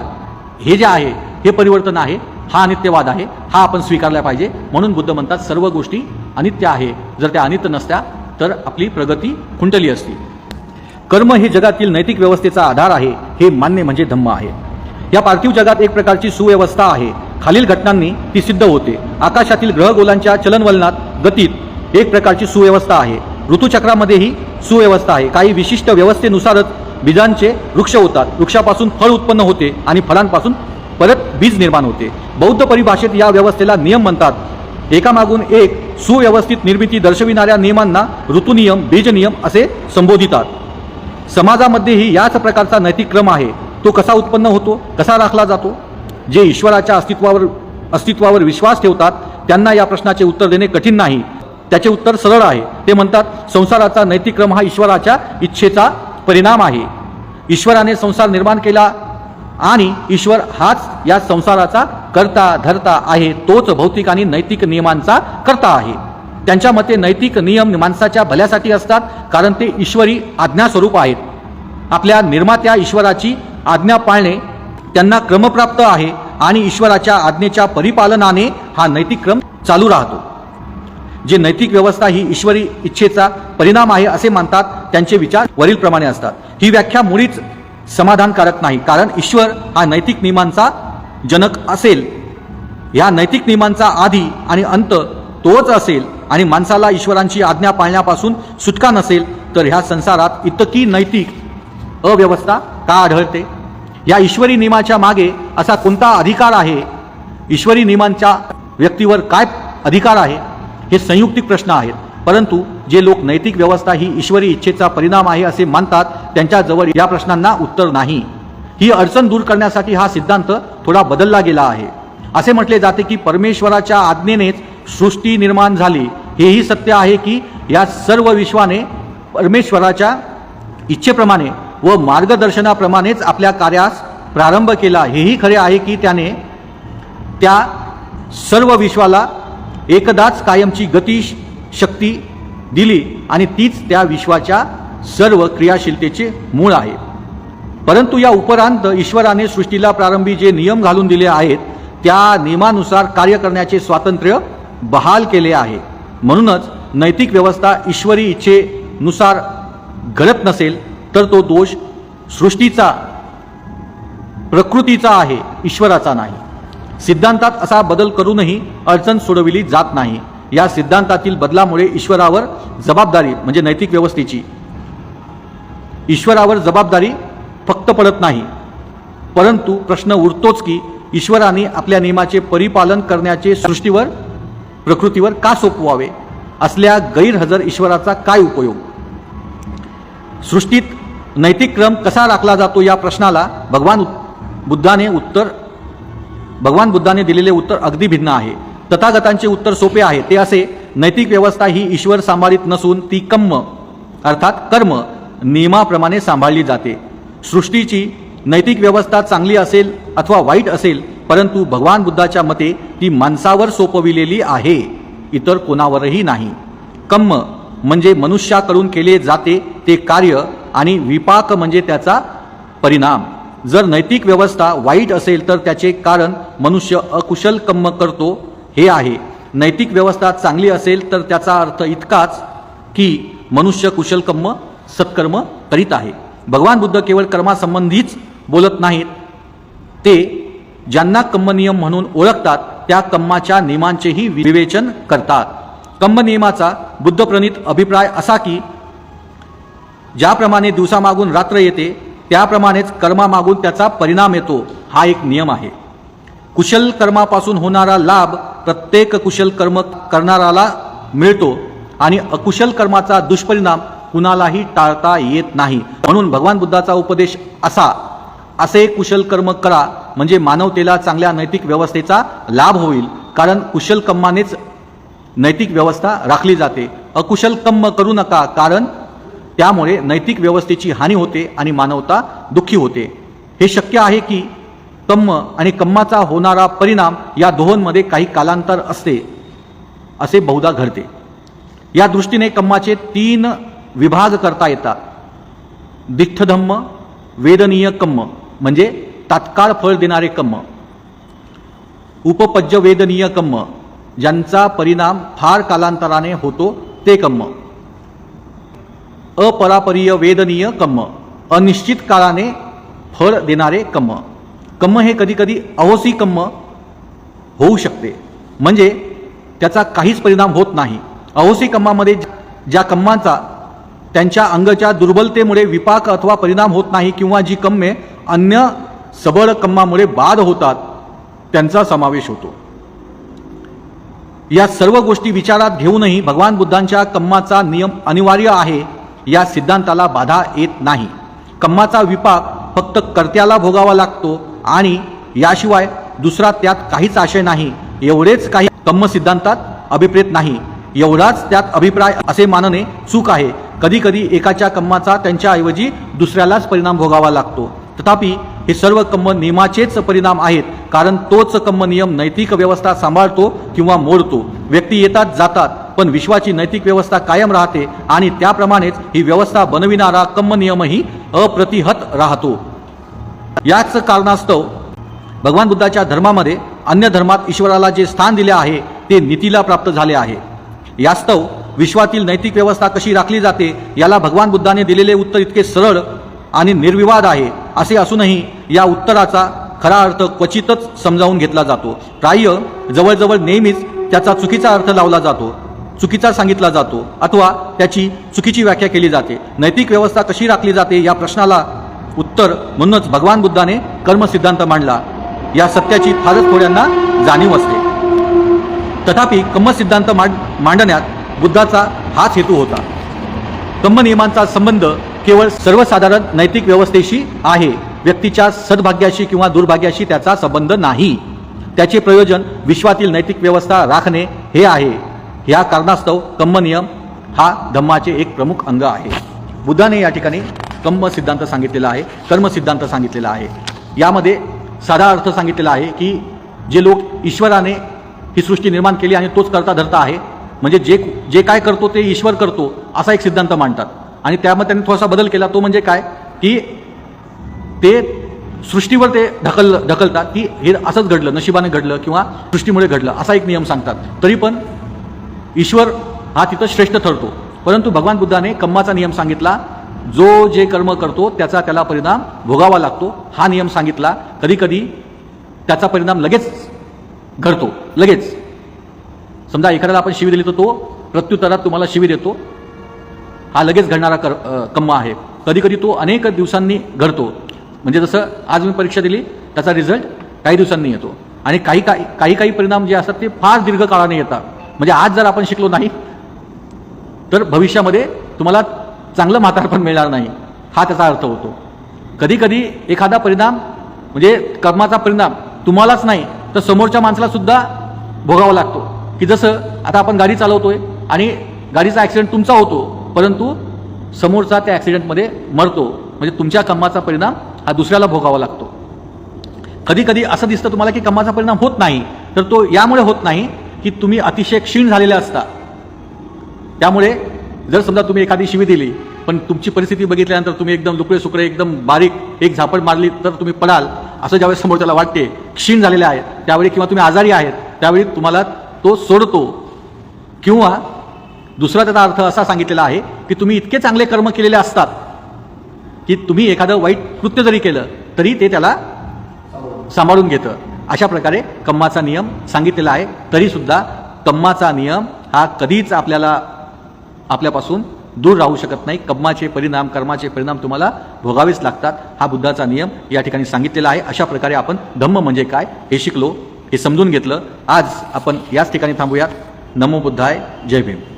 हे जे आहे हे परिवर्तन आहे, हा अनित्यवाद आहे, हा आपण स्वीकारला पाहिजे. म्हणून बुद्ध म्हणतात सर्व गोष्टी अनित्य आहे. जर त्या अनित्य नसत्या तर आपली प्रगती खुंटली असती. कर्म हे जगातील नैतिक व्यवस्थेचा आधार आहे हे मान्य म्हणजे धम्म आहे. या पार्थिव जगात एक प्रकारची सुव्यवस्था आहे. खालील घटनांनी ती सिद्ध होते. आकाशातील ग्रहगोलांच्या चलनवलनात गतीत एक प्रकारची सुव्यवस्था आहे. ऋतुचक्रामध्येही सुव्यवस्था आहे. काही विशिष्ट व्यवस्थेनुसारच बीजांचे वृक्ष होतात. वृक्षापासून फळ उत्पन्न होते आणि फळांपासून परत बीज निर्माण होते. बौद्ध परिभाषेत या व्यवस्थेला नियम म्हणतात. एकामागून एक सुव्यवस्थित निर्मिती दर्शविणाऱ्या नियमांना ऋतुनियम, बीजनियम असे संबोधितात. समाजामध्येही याच प्रकारचा नैतिक क्रम आहे. तो कसा उत्पन्न होतो, कसा राखला जातो? जे ईश्वराच्या अस्तित्वावर विश्वास ठेवतात त्यांना या प्रश्नाचे उत्तर देणे कठीण नाही. त्याचे उत्तर सरळ आहे. ते म्हणतात संसाराचा नैतिक क्रम हा ईश्वराच्या इच्छेचा परिणाम आहे. ईश्वराने संसार निर्माण केला आणि ईश्वर हाच या संसाराचा कर्ता धर्ता आहे. तोच भौतिक आणि नैतिक नियमांचा कर्ता आहे. त्यांच्या मते नैतिक नियम माणसाच्या भल्यासाठी असतात, कारण ते ईश्वरी आज्ञास्वरूप आहेत. आपल्या निर्मात्या ईश्वराची आज्ञा पाळणे त्यांना क्रमप्राप्त आहे आणि ईश्वराच्या आज्ञेच्या परिपालनाने हा नैतिक क्रम चालू राहतो. जे नैतिक व्यवस्था ही ईश्वरी इच्छेचा परिणाम आहे असे मानतात त्यांचे विचार वरीलप्रमाणे असतात. ही व्याख्या मुळीच समाधानकारक नाही, कारण ईश्वर हा नैतिक नियमांचा जनक असेल. या नैतिक नियमांचा आधी आणि अंत तोच असेल आणि माणसाला ईश्वरांची आज्ञा पाळण्यापासून सुटका नसेल तर ह्या संसारात इतकी नैतिक अव्यवस्था का आढळते? या ईश्वरी नियमाच्या मागे असा कोणता अधिकार आहे? ईश्वरी नियमांच्या व्यक्तीवर काय अधिकार आहे? हे संयुक्तिक प्रश्न आहेत. परंतु जे लोक नैतिक व्यवस्था ही ईश्वरी इच्छेचा परिणाम आहे असे मानतात त्यांच्याजवळ या प्रश्नांना उत्तर नाही. ही अडचण दूर करण्यासाठी हा सिद्धांत थोडा बदलला गेला आहे. असे म्हटले जाते की परमेश्वराच्या आज्ञेनेच सृष्टी निर्माण झाली. हेही सत्य आहे की या सर्व विश्वाने परमेश्वराच्या इच्छेप्रमाणे व मार्गदर्शनाप्रमाणेच आपल्या कार्यास प्रारंभ केला. हेही खरे आहे की त्याने त्या सर्व विश्वाला एकदाच कायमची गती शक्ती दिली आणि तीच त्या विश्वाच्या सर्व क्रियाशीलतेचे मूळ आहे. परंतु या उपरांत ईश्वराने सृष्टीला प्रारंभी जे नियम घालून दिले आहेत त्या नियमानुसार कार्य करण्याचे स्वातंत्र्य बहाल केले आहे. म्हणूनच नैतिक व्यवस्था ईश्वरी इच्छेनुसार घडत नसेल तर तो दोष सृष्टीचा, प्रकृतीचा आहे, ईश्वराचा नाही. सिद्धांतात असा बदल करूनही अडचण सोडविली जात नाही. या सिद्धांतातील बदलामुळे ईश्वरावर जबाबदारी म्हणजे नैतिक व्यवस्थेची ईश्वरावर जबाबदारी फक्त पडत नाही, परंतु प्रश्न उरतोच की ईश्वराने आपल्या नियमाचे परिपालन करण्याचे सृष्टीवर, प्रकृतीवर का सोपवावे? असल्या गैरहजर ईश्वराचा काय उपयोग? सृष्टीत नैतिक क्रम कसा राखला जातो या प्रश्नाला भगवान बुद्धाने दिलेले उत्तर अगदी भिन्न आहे. तथागतांचे उत्तर सोपे आहे. ते असे: नैतिक व्यवस्था ही ईश्वर सांभाळीत नसून ती अर्थात कर्म नियमाप्रमाणे सांभाळली जाते. सृष्टीची नैतिक व्यवस्था चांगली असेल अथवा वाईट असेल, परंतु भगवान बुद्धाच्या मते ती माणसावर सोपविलेली आहे, इतर कोणावरही नाही. कर्म म्हणजे मनुष्याकडून केले जाते ते कार्य आणि विपाक म्हणजे त्याचा परिणाम. जर नैतिक व्यवस्था वाईट असेल तर त्याचे कारण मनुष्य अकुशल कर्म करतो हे आहे. नैतिक व्यवस्था चांगली असेल तर त्याचा अर्थ इतकाच की मनुष्य कुशल कर्म, सत्कर्म करीत आहे. भगवान बुद्ध केवळ कर्मासंबंधीच बोलत नाहीत. ते ज्यांना कर्मनियम म्हणून ओळखतात त्या कर्माच्या नियमांचेही विवेचन करतात. कर्मनियमाचा बुद्धप्रणीत अभिप्राय असा की ज्याप्रमाणे दिवसामागून रात्र येते त्याप्रमाणेच कर्मामागून त्याचा परिणाम येतो, हा एक नियम आहे. कुशल कर्मापासून होणारा लाभ प्रत्येक कुशल कर्म करणाराला मिळतो आणि अकुशल कर्माचा दुष्परिणाम कुणालाही टाळता येत नाही. म्हणून भगवान बुद्धाचा उपदेश असे कुशल कर्म करा म्हणजे मानवतेला चांगल्या नैतिक व्यवस्थेचा लाभ होईल, कारण कुशल कर्मानेच नैतिक व्यवस्था राखली जाते. अकुशल कर्म करू नका, कारण त्यामुळे नैतिक व्यवस्थेची हानी होते आणि मानवता दुःखी होते. हे शक्य आहे की कर्म आणि कर्माचा होणारा परिणाम या दोहोंमध्ये काही कालांतर असते असे बहुधा घडते. या दृष्टीने कर्माचे 3 विभाग करता येतात. दिठ्ठधम्म, वेदनीय कर्म म्हणजे तात्काळ फळ देणारे कर्म, उपपज्य वेदनीय कर्म ज्यांचा परिणाम फार कालांतराने होतो ते कर्म, अपरापरीय वेदनीय कर्म अनिश्चित काळाने फळ देणारे कर्म. कर्म हे कधीकधी अहोसी कर्म होऊ शकते, म्हणजे त्याचा काहीच परिणाम होत नाही. अहोसी कम्मामध्ये ज्या कम्मांचा त्यांच्या अंगच्या दुर्बलतेमुळे विपाक अथवा परिणाम होत नाही किंवा जी कम्मे अन्य सबळ कम्मामुळे बाद होतात त्यांचा समावेश होतो. या सर्व गोष्टी विचारात घेऊनही भगवान बुद्धांच्या कम्माचा नियम अनिवार्य आहे या सिद्धांताला बाधा येत नाही. कम्माचा विपाक फक्त कर्त्याला भोगावा लागतो आणि याशिवाय दुसरा त्यात काहीच आशय नाही एवढेच काही कम्म सिद्धांतात अभिप्रेत नाही. एवढाच त्यात अभिप्राय असे मानणे चूक आहे. कधी कधी एकाच्या कम्माचा त्यांच्याऐवजी दुसऱ्यालाच परिणाम भोगावा लागतो. तथापि हे सर्व कम्म नियमाचेच परिणाम आहेत, कारण तोच कम्म नियम नैतिक व्यवस्था सांभाळतो किंवा मोडतो. व्यक्ती येतात जातात, पण विश्वाची नैतिक व्यवस्था कायम राहते आणि त्याप्रमाणेच ही व्यवस्था बनविणारा कम्म नियमही अप्रतिहत राहतो. याच कारणास्तव भगवान बुद्धाच्या धर्मामध्ये अन्य धर्मात ईश्वराला जे स्थान दिले आहे ते नीतीला प्राप्त झाले आहे. यास्तव विश्वातील नैतिक व्यवस्था कशी राखली जाते याला भगवान बुद्धाने दिलेले उत्तर इतके सरळ आणि निर्विवाद आहे. असे असूनही या उत्तराचा खरा अर्थ क्वचितच समजावून घेतला जातो. प्राय जवळजवळ नेहमीच त्याचा चुकीचा अर्थ लावला जातो, चुकीचा सांगितला जातो अथवा त्याची चुकीची व्याख्या केली जाते. नैतिक व्यवस्था कशी राखली जाते या प्रश्नाला उत्तर म्हणूनच भगवान बुद्धाने कर्मसिद्धांत मांडला. या सत्याची फारच थोड्यांना जाणीव असते. तथापि कम्मसिद्धांत मांडण्यात बुद्धाचा हाच हेतू होता. कम्म नियमांचा संबंध केवळ सर्वसाधारण नैतिक व्यवस्थेशी आहे, व्यक्तीच्या सद्भाग्याशी किंवा दुर्भाग्याशी त्याचा संबंध नाही. त्याचे प्रयोजन विश्वातील नैतिक व्यवस्था राखणे हे आहे. या कारणास्तव कम्म नियम हा धम्माचे एक प्रमुख अंग आहे. बुद्धाने या ठिकाणी कम्म सिद्धांत सांगितलेला आहे, कर्म सिद्धांत सांगितलेला आहे. यामध्ये साधा अर्थ सांगितलेला आहे की जे लोक ईश्वराने ही सृष्टी निर्माण केली आणि तोच करता धरता आहे, म्हणजे जे काय करतो ते ईश्वर करतो असा एक सिद्धांत मांडतात. आणि त्यामध्ये त्यांनी थोडासा बदल केला, तो म्हणजे काय की ते सृष्टीवर ते ढकलतात की हे असंच घडलं, नशिबाने घडलं किंवा सृष्टीमुळे घडलं असा एक नियम सांगतात. तरी पण ईश्वर हा तिथं श्रेष्ठ ठरतो. परंतु भगवान बुद्धाने कम्माचा नियम सांगितला, जो जे कर्म करतो त्याचा त्याला परिणाम भोगावा लागतो हा नियम सांगितला. कधी कधी त्याचा परिणाम लगेच घडतो. लगेच समजा एखाद्याला आपण शिवी दिली तर तो प्रत्युत्तरात तुम्हाला शिवी देतो, हा लगेच घडणारा कम्मा आहे. कधी कधी तो अनेक दिवसांनी घडतो, म्हणजे जसं आज मी परीक्षा दिली त्याचा रिझल्ट काही दिवसांनी येतो. आणि काही परिणाम जे असतात ते फार दीर्घकाळाने येतात. म्हणजे आज जर आपण शिकलो नाही तर भविष्यामध्ये तुम्हाला चांगलं म्हातारपण मिळणार नाही, हा त्याचा अर्थ होतो. कधी कधी एखादा परिणाम म्हणजे कर्माचा परिणाम तुम्हालाच नाही तर समोरच्या माणसाला सुद्धा भोगावा लागतो. की जसं आता आपण गाडी चालवतोय आणि गाडीचा ॲक्सिडेंट तुमचा होतो, परंतु समोरचा त्या ॲक्सिडेंटमध्ये मरतो, म्हणजे तुमच्या कर्माचा परिणाम हा दुसऱ्याला भोगावा लागतो. कधी कधी असं दिसतं तुम्हाला की कर्माचा परिणाम होत नाही, तर तो यामुळे होत नाही की तुम्ही अतिशय क्षीण झालेले असता. त्यामुळे जर समजा तुम्ही एखादी शिवी दिली पण तुमची परिस्थिती बघितल्यानंतर तुम्ही एकदम लुकळे सुकडे एकदम बारीक एक झापड मारली तर तुम्ही पडाल, असं ज्यावेळेस समोरच्याला वाटते क्षीण झालेले आहेत त्यावेळी किंवा तुम्ही आजारी आहेत त्यावेळी तुम्हाला तो सोडतो. किंवा दुसरा त्याचा अर्थ असा सांगितलेला आहे की तुम्ही इतके चांगले कर्म केलेले असतात की तुम्ही एखादं वाईट कृत्य जरी केलं तरी ते त्याला सांभाळून घेतं. अशा प्रकारे कम्माचा नियम सांगितलेला आहे. तरीसुद्धा कम्माचा नियम हा कधीच आपल्यापासून दूर राहू शकत नाही. कम्माचे परिणाम कर्माचे परिणाम तुम्हाला भोगावेच लागतात. हा बुद्धाचा नियम या ठिकाणी सांगितलेला आहे. अशा प्रकारे आपण धम्म म्हणजे काय हे शिकलो, हे समजून घेतलं. आज आपण याच ठिकाणी थांबूयात. नमो बुद्धाय. जय भीम.